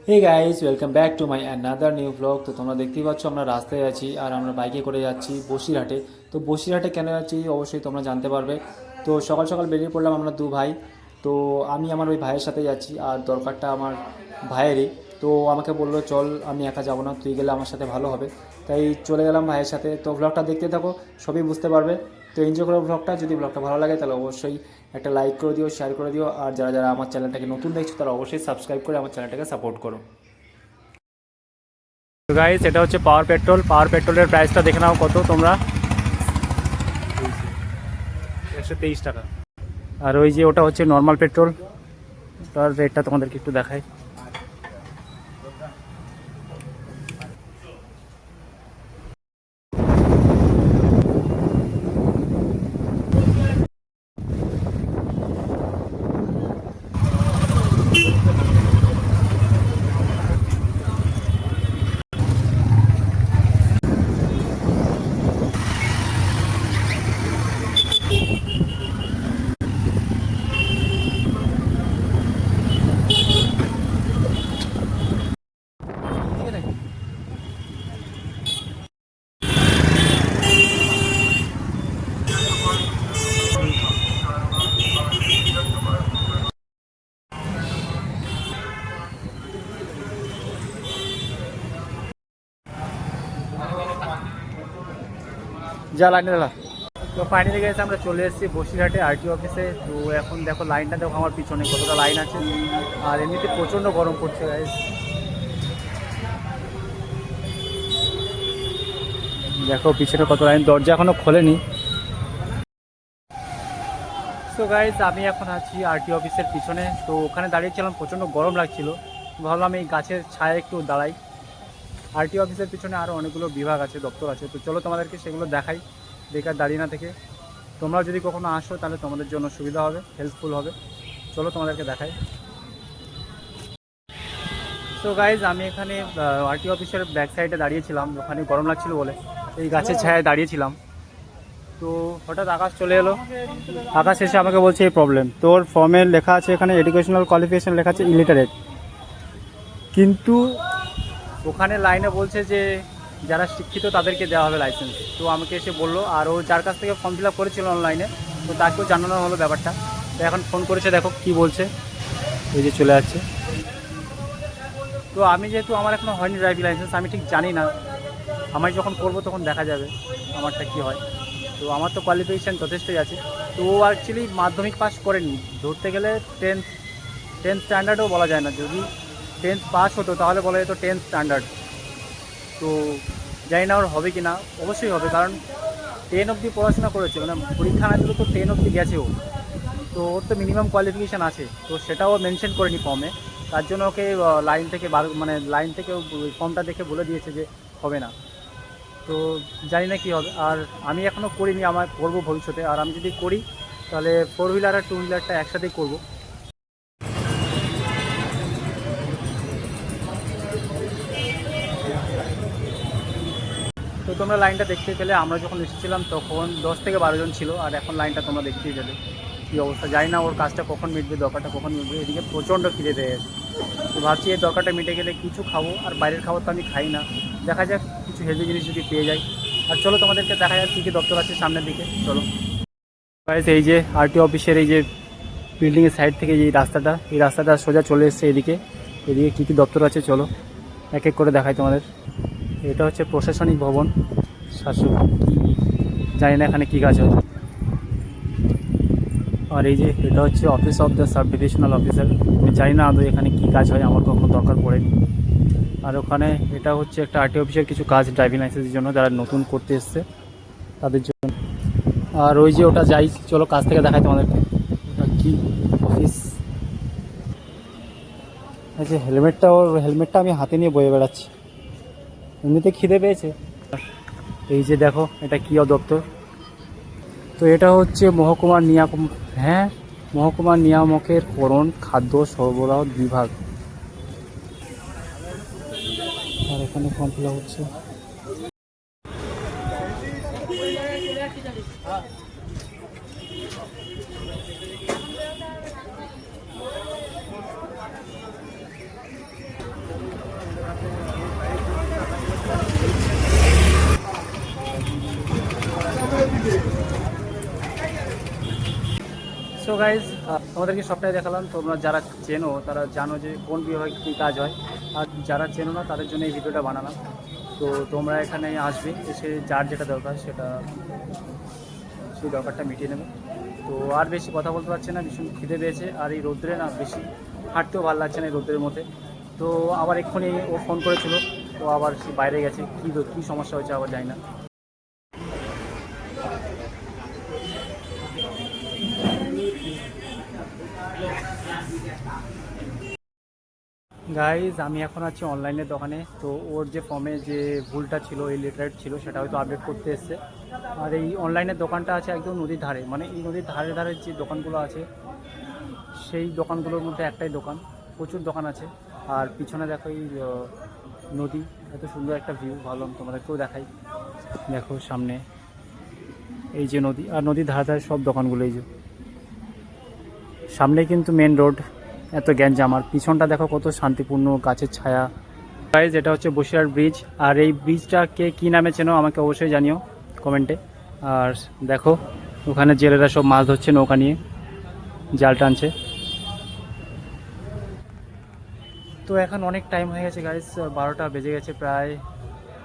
Hey guys, welcome back to my another new blog. তো তোমরা দেখতেই পাচ্ছ আমরা রাস্তায় আছি আর আমরা বাইকে করে যাচ্ছি বসিরহাটে। তো বসিরহাটে কেন যাচ্ছি অবশ্যই তোমরা জানতে পারবে। তো সকাল সকাল বেরিয়ে পড়লাম আমরা দু ভাই। তো আমি আমার ওই ভাইয়ের সাথে যাচ্ছি আর দরকারটা আমার ভাইয়েরই। তো আমাকে বললো চল, আমি একা যাবো না, তুই গেলে আমার সাথে ভালো হবে। তাই চলে গেলাম ভাইয়ের সাথে। তো ব্লগটা দেখতে থাকো, সবই বুঝতে পারবে। তো এনজয় করো ব্লগটা। যদি ব্লগটা ভালো লাগে তাহলে অবশ্যই একটা লাইক করে দিও, শেয়ার করে দিও। আর যারা যারা আমার চ্যানেলটাকে নতুন দেখছো তারা অবশ্যই সাবস্ক্রাইব করে আমার চ্যানেলটাকে সাপোর্ট করো। তো গাইস, এটা হচ্ছে পাওয়ার পেট্রোল। পাওয়ার পেট্রোলের প্রাইসটা দেখে নাও কত তোমরা, 123 টাকা। আর ওই যে ওটা হচ্ছে নর্মাল পেট্রোল, তার রেটটা তোমাদেরকে একটু দেখাই। যা লাইনে দাঁড়া। তো ফাইনালি গেছে, আমরা চলে এসেছি বসিরহাটে আরটি অফিসে। তো এখন দেখো লাইনটা, দেখো আমার পিছনে কতটা লাইন আছে। আর এমনিতে প্রচণ্ড গরম পড়ছে গাইস, দেখো পিছনে কত লাইন, দরজা এখনও খোলেনি। তো গাইজ, আমি এখন আছি আরটি অফিসের পিছনে। তো ওখানে দাঁড়িয়েছিলাম, প্রচণ্ড গরম লাগছিল, ভাবলাম এই গাছের ছায়া একটু দাঁড়াই। আরটি অফিসের পিছনে আরও অনেকগুলো বিভাগ আছে, দপ্তর আছে। তো চলো তোমাদেরকে সেগুলো দেখাই, বেকার দাঁড়িয়ে না থেকে। তোমরা যদি কখনো আসো তাহলে তোমাদের জন্য সুবিধা হবে, হেল্পফুল হবে। চলো তোমাদেরকে দেখাই। তো গাইজ, আমি এখানে আরটি অফিসের ব্যাক সাইডে দাঁড়িয়েছিলাম, ওখানে গরম লাগছিল বলে এই গাছের ছায়ায় দাঁড়িয়েছিলাম। তো হঠাৎ আকাশ চলে এলো। আকাশ এসে আমাকে বলছে এই প্রবলেম, তোর ফর্মে লেখা আছে এখানে এডুকেশনাল কোয়ালিফিকেশন লেখা আছে ইলিটারেট, কিন্তু ওখানে লাইনে বলছে যে যারা শিক্ষিত তাদেরকে দেওয়া হবে লাইসেন্স। তো আমাকে এসে বললো, আর ও যার কাছ থেকে ফর্ম ফিল আপ করেছিল অনলাইনে, তো তাকেও জানানো হলো ব্যাপারটা। তো এখন ফোন করেছে, দেখো কি বলছে, এই যে চলে যাচ্ছে। তো আমি যেহেতু আমার এখনও হয়নি ড্রাইভিং লাইসেন্স, আমি ঠিক জানি না, আমার যখন করবো তখন দেখা যাবে আমারটা কী হয়। তো আমার তো কোয়ালিফিকেশান যথেষ্টই আছে। তো ও অ্যাকচুয়ালি মাধ্যমিক পাস করেনি, ধরতে গেলে টেন্থ স্ট্যান্ডার্ডও বলা যায় না। যদি টেন্থ পাস হতো তাহলে বলা যেত টেন্থ স্ট্যান্ডার্ড। তো জানি না ওর হবে কি না, অবশ্যই হবে, কারণ 10 অবধি পড়াশোনা করেছে, মানে পরীক্ষা না দিলে তো 10 অবধি গেছে ও। তো ওর তো মিনিমাম কোয়ালিফিকেশান আছে, তো সেটাও মেনশন করেনি ফর্মে। তার জন্য ওকে লাইন থেকে মানে লাইন থেকে ফর্মটা দেখে বলে দিয়েছে যে হবে না। তো জানি না কী হবে। আর আমি এখনও করিনি, আমার করবো ভবিষ্যতে। আর আমি যদি করি তাহলে 4 হুইলার আর 2 হুইলারটা একসাথেই করবো। তো তোমরা লাইনটা দেখতে পেলে, আমরা যখন এসেছিলাম তখন 10 থেকে 12 জন ছিল, আর এখন লাইনটা তোমরা দেখতেই পেলে কী অবস্থা। জানি না ওর কাজটা কখন মিটবে, দরকারটা কখন মিটবে। এদিকে প্রচণ্ড খিদে পেয়ে গেছে। তো ভাবছি এই দরকারটা মিটে গেলে কিছু খাবো, আর বাইরের খাবার তো আমি খাই না, দেখা যাক কিছু হেলদি জিনিস যদি পেয়ে যাই। আর চলো তোমাদেরকে দেখা যাক কী কী দপ্তর আছে সামনের দিকে, চলো। এই যে আরটি অফিসের এই যে বিল্ডিংয়ের সাইড থেকে যে রাস্তাটা, এই রাস্তাটা সোজা চলে এসছে এদিকে। এদিকে কী কী দপ্তর আছে চলো এক এক করে দেখাই তোমাদের। এটা হচ্ছে প্রশাসনিক ভবন, শাসক, জানি না এখানে কী কাজ হয়। আর এই যে এটা হচ্ছে office of the sub divisional officer, আমি জানি না আদৌ এখানে কী কাজ হয়, আমার কখনো দরকার পড়েনি। আর ওখানে এটা হচ্ছে একটা আরটি অফিসের কিছু কাজ ড্রাইভিং লাইসেন্সের জন্য, যারা নতুন করতে এসছে তাদের জন্য। আর ওই যে ওটা যাই, চলো কাছ থেকে দেখাই তোমাদেরকে ওটা কী অফিস। এই যে হেলমেটটা আমি হাতে নিয়ে বয়ে বেড়াচ্ছি, এমনিতে খিদে পেয়েছে। এই যে দেখো এটা কী দপ্তর। তো এটা হচ্ছে মহকুমার নিয়ামকের করণ খাদ্য সরবরাহ বিভাগ। আর এখানে ফর্ম ফিল আপ হচ্ছে। সো গাইজ তোমাদেরকে সবটাই দেখালাম, তোমরা যারা চেনো তারা জানো যে কোন বিভাগে কী কাজ হয়, আর যারা চেনো না তাদের জন্য এই ভিডিওটা বানালাম। তো তোমরা এখানে আসবে, এসে যার যেটা দরকার সেটা সেই দরকারটা মিটিয়ে নেবে। তো আর বেশি কথা বলতে পারছি না, ভীষণ খিদে পেয়েছে, আর এই রোদ্রে না বেশি হাঁটতেও ভালো লাগছে না এই রোদ্রের মধ্যে। তো আবার এক্ষুনি ও ফোন করেছিল, তো আবার সে বাইরে গেছে, কী সমস্যা হয়েছে আবার জানি না। গাইজ আমি এখন আছি অনলাইনের দোকানে। তো ওর যে ফর্মে যে ভুলটা ছিল, ইলিটারেট ছিল, সেটা হয়তো আপডেট করতে এসছে। আর এই অনলাইনের দোকানটা আছে একদম নদীর ধারে, মানে এই নদীর ধারে ধারে যে দোকানগুলো আছে সেই দোকানগুলোর মধ্যে একটাই দোকান, প্রচুর দোকান আছে। আর পিছনে দেখো এই নদী, এত সুন্দর একটা ভিউ, ভাবলাম তোমাদেরকেও দেখাই। দেখো সামনে এই যে নদী, আর নদীর ধারে ধারে সব দোকানগুলো, এই যে সামনে কিন্তু মেন রোড, এত গ্যাঞ্জাম। আর পিছনটা দেখো কত শান্তিপূর্ণ, গাছের ছায়া। গাইজ এটা হচ্ছে বসিরহাট ব্রিজ, আর এই ব্রিজটা কে কী নামে চেনো আমাকে অবশ্যই জানিও কমেন্টে। আর দেখো ওখানে জেলেরা সব মাছ ধরছে, নৌকা নিয়ে জাল টানছে। তো এখন অনেক টাইম হয়ে গেছে গাইজ, 12টা বেজে গেছে প্রায়।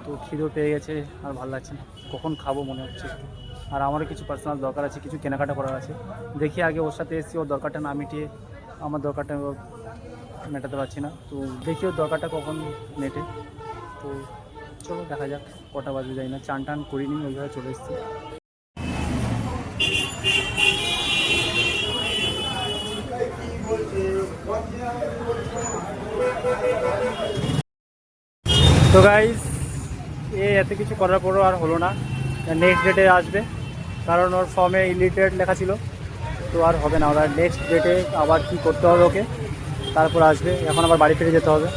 তো খিদেও পেয়ে গেছে, আর ভালো লাগছে না, কখন খাবো মনে হচ্ছে একটু। আর আমারও কিছু পার্সোনাল দরকার আছে, কিছু কেনাকাটা করার আছে। দেখি আগে ওর সাথে এসেছি, ওর দরকারটা না মিটিয়ে আমার দরকারটা মেটাতে পারছি না। তো দেখি ওর দরকারটা কখন মেটে। তো চলো দেখা যাক, কটা বাজে যাই না, চান টান করিনি, ওইভাবে চলে এসেছি। তো গাইজ এত কিছু করার পরও আর হলো না, নেক্সট ডেটে আসবে, কারণ ওর ফর্মে ইলিটারেট লেখা ছিল। তো আর হবে না, ওরা নেক্সট ডেটে আবার কি করতে হবে ওকে, তারপর আসবে। এখন আবার বাড়ি ফিরে যেতে হবে,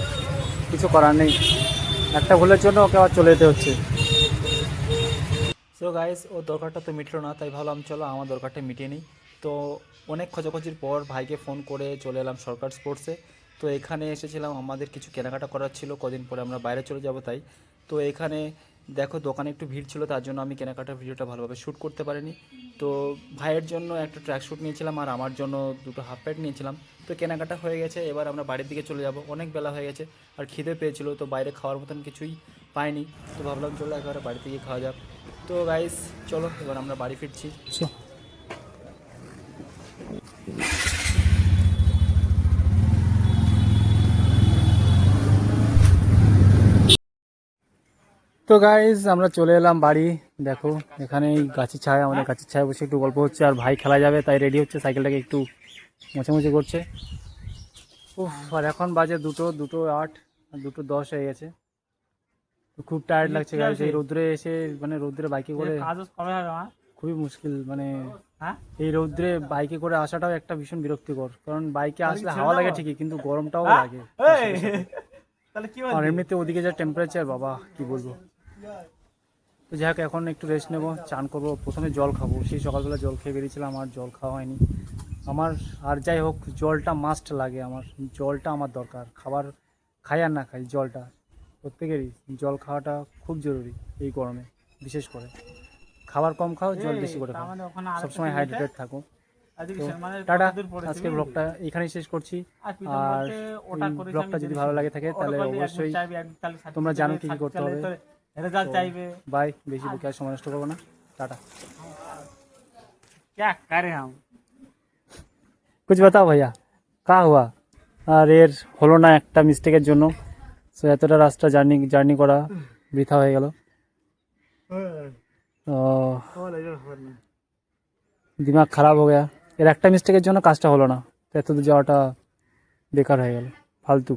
কিছু করার নেই, একটা ভুলের জন্য ওকে আবার চলে যেতে হচ্ছে। সো গাইস ওর দরকারটা তো মিটলো না, তাই ভাবলাম চলো আমার দরকারটা মিটিয়ে নিই। তো অনেক খোঁজাখুঁজির পর ভাইকে ফোন করে চলে এলাম সরকার স্পোর্টসে। তো এখানে এসেছিলাম, আমাদের কিছু কেনাকাটা করার ছিল, কদিন পরে আমরা বাইরে চলে যাব তাই। তো এখানে দেখো দোকানে একটু ভিড় ছিল, তার জন্য আমি কেনাকাটার ভিডিওটা ভালোভাবে শ্যুট করতে পারিনি। তো ভাইয়ের জন্য একটা ট্র্যাক শ্যুট নিয়েছিলাম, আর আমার জন্য দুটো হাফ প্যান্ট নিয়েছিলাম। তো কেনাকাটা হয়ে গেছে, এবার আমরা বাড়ির দিকে চলে যাব, অনেক বেলা হয়ে গেছে, আর খিদে পেয়েছিল। তো বাইরে খাওয়ার মতন কিছুই পাইনি, তো ভাবলাম চলো একেবারে বাড়িতে গিয়ে খাওয়া যাক। তো গাইস চলো এবার আমরা বাড়ি ফিরছি। তো গাইস আমরা চলে এলাম বাড়ি। দেখো এখানে এই গাছের ছায়া, আমাদের গাছের ছায়া বসে একটু গল্প হচ্ছে, আর ভাই খেলা যাবে তাই রেডি হচ্ছে, সাইকেলটাকে একটু মোছামুছি করছে। উফ, আর এখন বাজে 2:08, 2:10 হয়ে গেছে। তো খুব টায়ার্ড লাগছে গাইস, এই রোদ্রে এসে, মানে রোদ্রে বাইকে করে খুবই মুশকিল, মানে এই রৌদ্রে বাইকে করে আসাটাও একটা ভীষণ বিরক্তিকর, কারণ বাইকে আসলে হাওয়া লাগে ঠিকই, কিন্তু গরমটাও লাগে। আর এমনিতে ওদিকে যা টেম্পারেচার, বাবা কি বলবো। তো যাই হোক এখন একটু রেস্ট নেবো, চান করবো, প্রথমে জল খাবো, সেই সকালবেলা জল খেয়ে বেরিয়েছিলাম, আর জল খাওয়া হয়নি আমার। আর যাই হোক জলটা মাস্ট লাগে আমার, জলটা আমার দরকার, খাবার খাই আর না খাই, জলটা প্রত্যেকেরই, জল খাওয়াটা খুব জরুরি এই গরমে। বিশেষ করে খাবার কম খাও, জল বেশি করে খাও, সবসময় হাইড্রেটেড থাকো। তো টাটা, আজকের ব্লগটা এখানেই শেষ করছি। আর ব্লগটা যদি ভালো লাগে থাকে তাহলে অবশ্যই তোমরা জানো কি করতে হবে। बाय, বেশি বকে আর সময় নষ্ট করবো না, টাটা। क्या करे हम, कुछ बताओ भैया का हुआ। আর এর হলো না একটা মিস্টেকের জন্য, সো এতটা রাস্তা জার্নি করা বৃথা হয়ে গেল। দিমাগ খারাপ হয়ে গেল, এর একটা মিস্টেকের জন্য কাজটা হলো না, তো এত দূর যাওয়াটা বেকার হয়ে গেল, ফালতু।